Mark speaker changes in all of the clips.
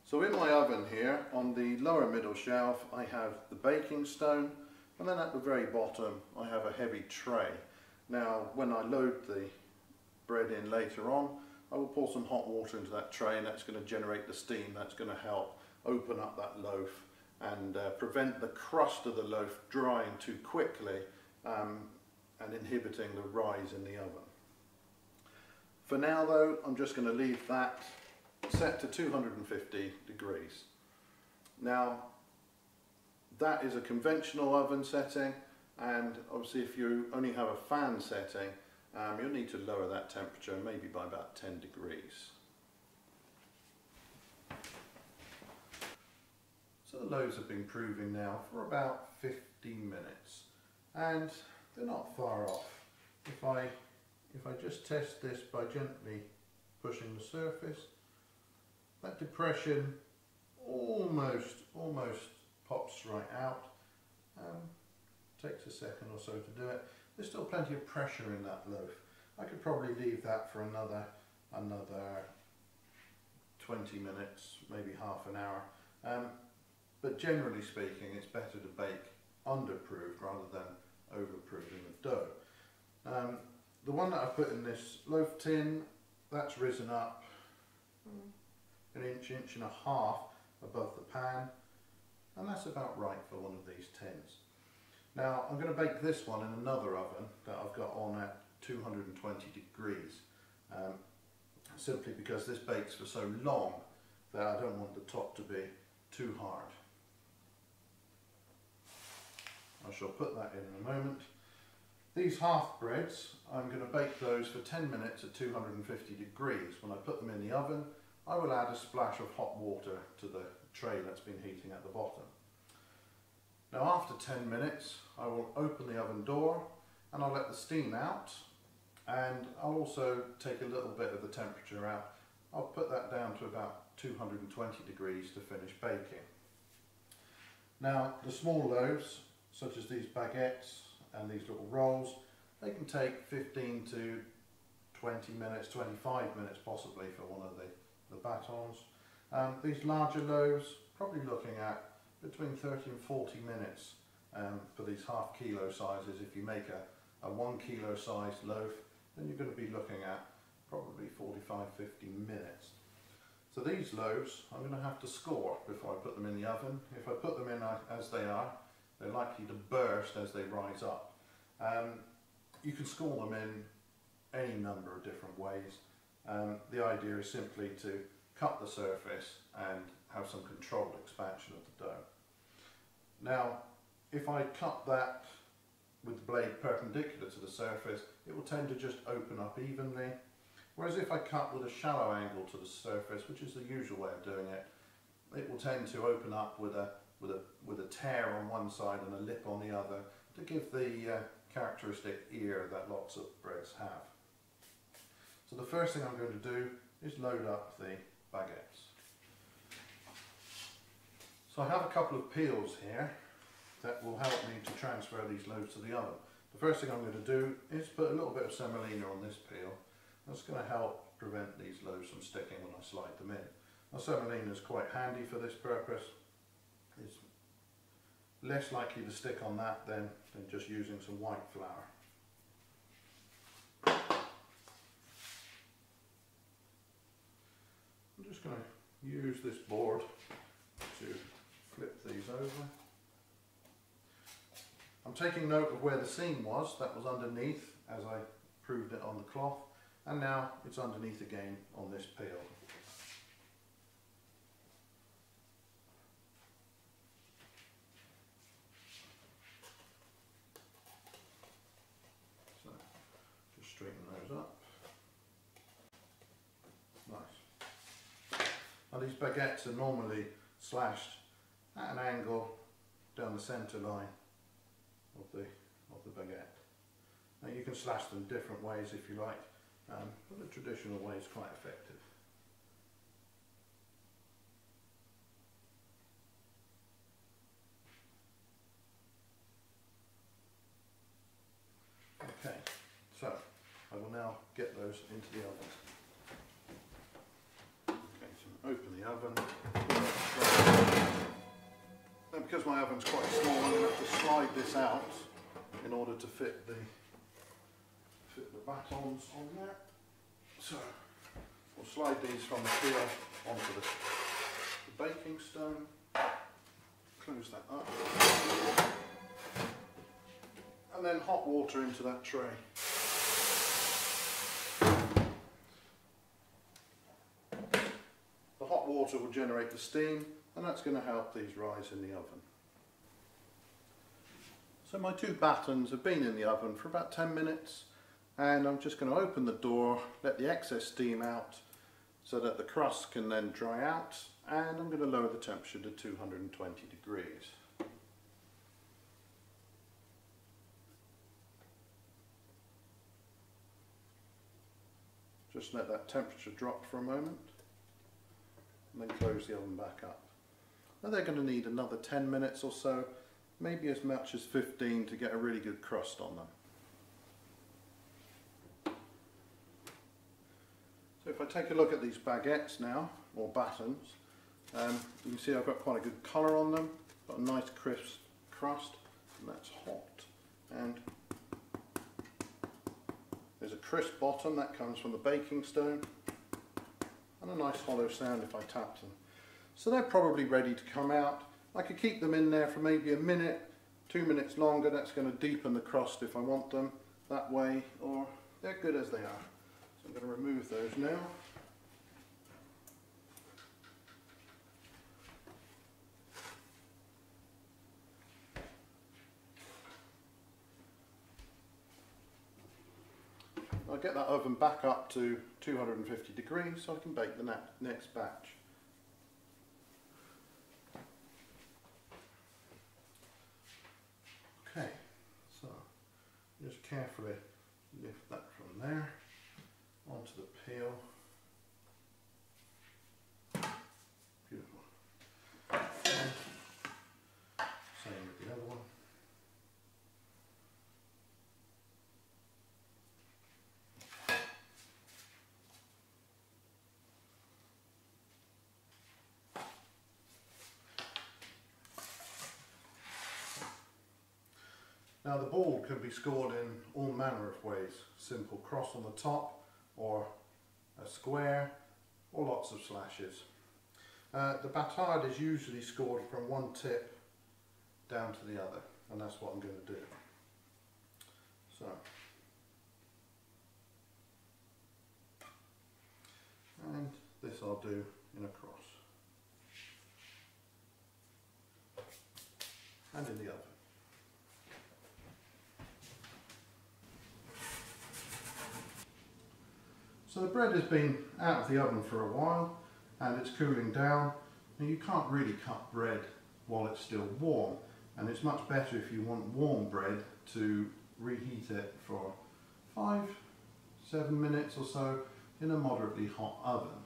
Speaker 1: So in my oven here, on the lower middle shelf, I have the baking stone, and then at the very bottom I have a heavy tray. Now when I load the bread in later on, I will pour some hot water into that tray, and that's going to generate the steam that's going to help open up that loaf and prevent the crust of the loaf drying too quickly and inhibiting the rise in the oven. For now though, I'm just going to leave that set to 250 degrees. Now that is a conventional oven setting, and obviously if you only have a fan setting, you'll need to lower that temperature maybe by about 10 degrees. So the loaves have been proving now for about 15 minutes and they're not far off. If I just test this by gently pushing the surface, that depression almost pops right out. Takes a second or so to do it. There's still plenty of pressure in that loaf. I could probably leave that for another 20 minutes, maybe half an hour. But generally speaking, it's better to bake underproofed rather than overproofed in the dough. The one that I put in this loaf tin, that's risen up an inch and a half above the pan, and that's about right for one of these tins. Now I'm going to bake this one in another oven that I've got on at 220 degrees, simply because this bakes for so long that I don't want the top to be too hard. I shall put that in a moment. These half breads, I'm going to bake those for 10 minutes at 250 degrees. When I put them in the oven, I will add a splash of hot water to the tray that's been heating at the bottom. Now after 10 minutes, I will open the oven door and I'll let the steam out, and I'll also take a little bit of the temperature out. I'll put that down to about 220 degrees to finish baking. Now the small loaves, such as these baguettes and these little rolls, they can take 15 to 20 minutes, 25 minutes possibly for one of the batons. These larger loaves, probably looking at between 30 and 40 minutes for these half kilo sizes. If you make a 1 kilo sized loaf, then you're going to be looking at probably 45-50 minutes. So these loaves I'm going to have to score before I put them in the oven. If I put them in as they are, they're likely to burst as they rise up. You can score them in any number of different ways. The idea is simply to cut the surface and have some controlled expansion of the dough. Now if I cut that with the blade perpendicular to the surface, it will tend to just open up evenly, whereas if I cut with a shallow angle to the surface, which is the usual way of doing it, it will tend to open up with a tear on one side and a lip on the other to give the characteristic ear that lots of breads have. So the first thing I'm going to do is load up the baguettes. So I have a couple of peels here that will help me to transfer these loaves to the oven. The first thing I'm going to do is put a little bit of semolina on this peel. That's going to help prevent these loaves from sticking when I slide them in. Now semolina is quite handy for this purpose. It's less likely to stick on that than just using some white flour. I'm just going to use this board to flip these over. I'm taking note of where the seam was. That was underneath as I proved it on the cloth, and now it's underneath again on this peel. So just straighten those up. Nice. Now these baguettes are normally slashed at an angle down the centre line of the baguette. Now you can slash them different ways if you like, but the traditional way is quite effective. Okay, so I will now get those into the oven. Okay, so open the oven. because my oven's quite small, I'm going to have to slide this out in order to fit the batons on there. So we'll slide these from the peel onto the baking stone, close that up, and then hot water into that tray. The hot water will generate the steam, and that's going to help these rise in the oven. So my two batons have been in the oven for about 10 minutes, and I'm just going to open the door, let the excess steam out so that the crust can then dry out, and I'm going to lower the temperature to 220 degrees. Just let that temperature drop for a moment, and then close the oven back up. Now they're going to need another 10 minutes or so, maybe as much as 15 to get a really good crust on them. So if I take a look at these baguettes now, or batons, you can see I've got quite a good colour on them, got a nice crisp crust, and that's hot. And there's a crisp bottom that comes from the baking stone, and a nice hollow sound if I tap them. So they're probably ready to come out. I could keep them in there for maybe a minute, 2 minutes longer. That's going to deepen the crust if I want them that way, or they're good as they are. So I'm going to remove those now. I'll get that oven back up to 250 degrees so I can bake the next batch. Okay, so just carefully lift that from there onto the peel. Beautiful. And same with the other one. Now the ball can be scored in all manner of ways. Simple cross on the top, or a square, or lots of slashes. The batard is usually scored from one tip down to the other, and that's what I'm going to do. So, and this I'll do in a cross. And in the oven. So the bread has been out of the oven for a while and it's cooling down. Now you can't really cut bread while it's still warm, and it's much better if you want warm bread to reheat it for 5-7 minutes or so in a moderately hot oven.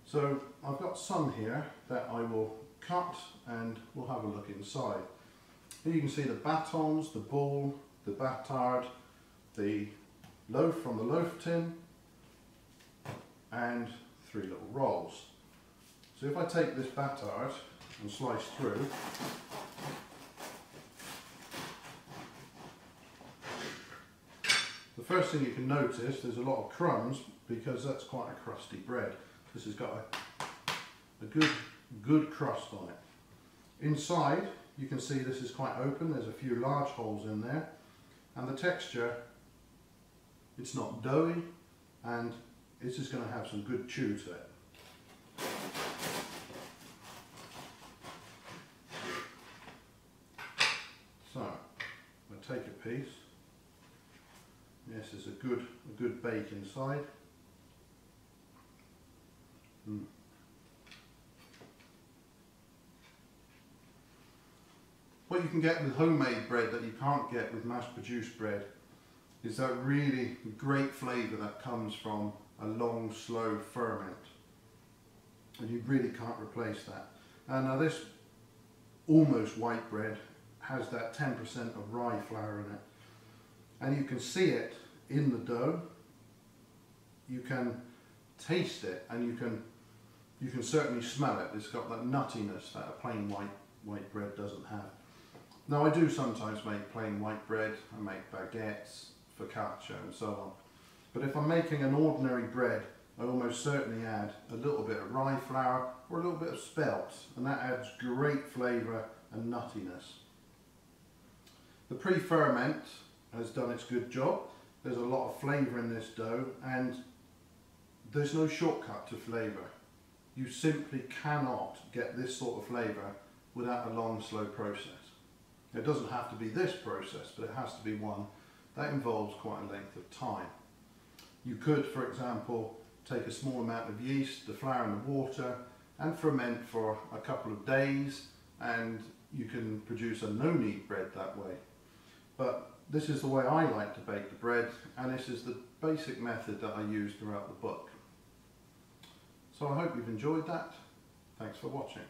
Speaker 1: So I've got some here that I will cut and we'll have a look inside. Here you can see the batons, the ball, the batard, the loaf from the loaf tin, and 3 little rolls. So if I take this batard and slice through, the first thing you can notice, there's a lot of crumbs because that's quite a crusty bread. This has got a good crust on it. Inside you can see this is quite open, there's a few large holes in there, and the texture, it's not doughy, and it's just going to have some good chew to it. So, I'm going to take a piece. Yes, there's a good bake inside. What you can get with homemade bread that you can't get with mass-produced bread is that really great flavour that comes from a long, slow ferment. And you really can't replace that. And now this almost white bread has that 10% of rye flour in it. And you can see it in the dough. You can taste it, and you can certainly smell it. It's got that nuttiness that a plain white white bread doesn't have. Now I do sometimes make plain white bread, I make baguettes, focaccia and so on. But if I'm making an ordinary bread, I almost certainly add a little bit of rye flour or a little bit of spelt, and that adds great flavour and nuttiness. The pre-ferment has done its good job. There's a lot of flavour in this dough, and there's no shortcut to flavour. You simply cannot get this sort of flavour without a long, slow process. It doesn't have to be this process, but it has to be one that involves quite a length of time. You could, for example, take a small amount of yeast, the flour and the water, and ferment for a couple of days, and you can produce a no-knead bread that way. But this is the way I like to bake the bread, and this is the basic method that I use throughout the book. So I hope you've enjoyed that. Thanks for watching.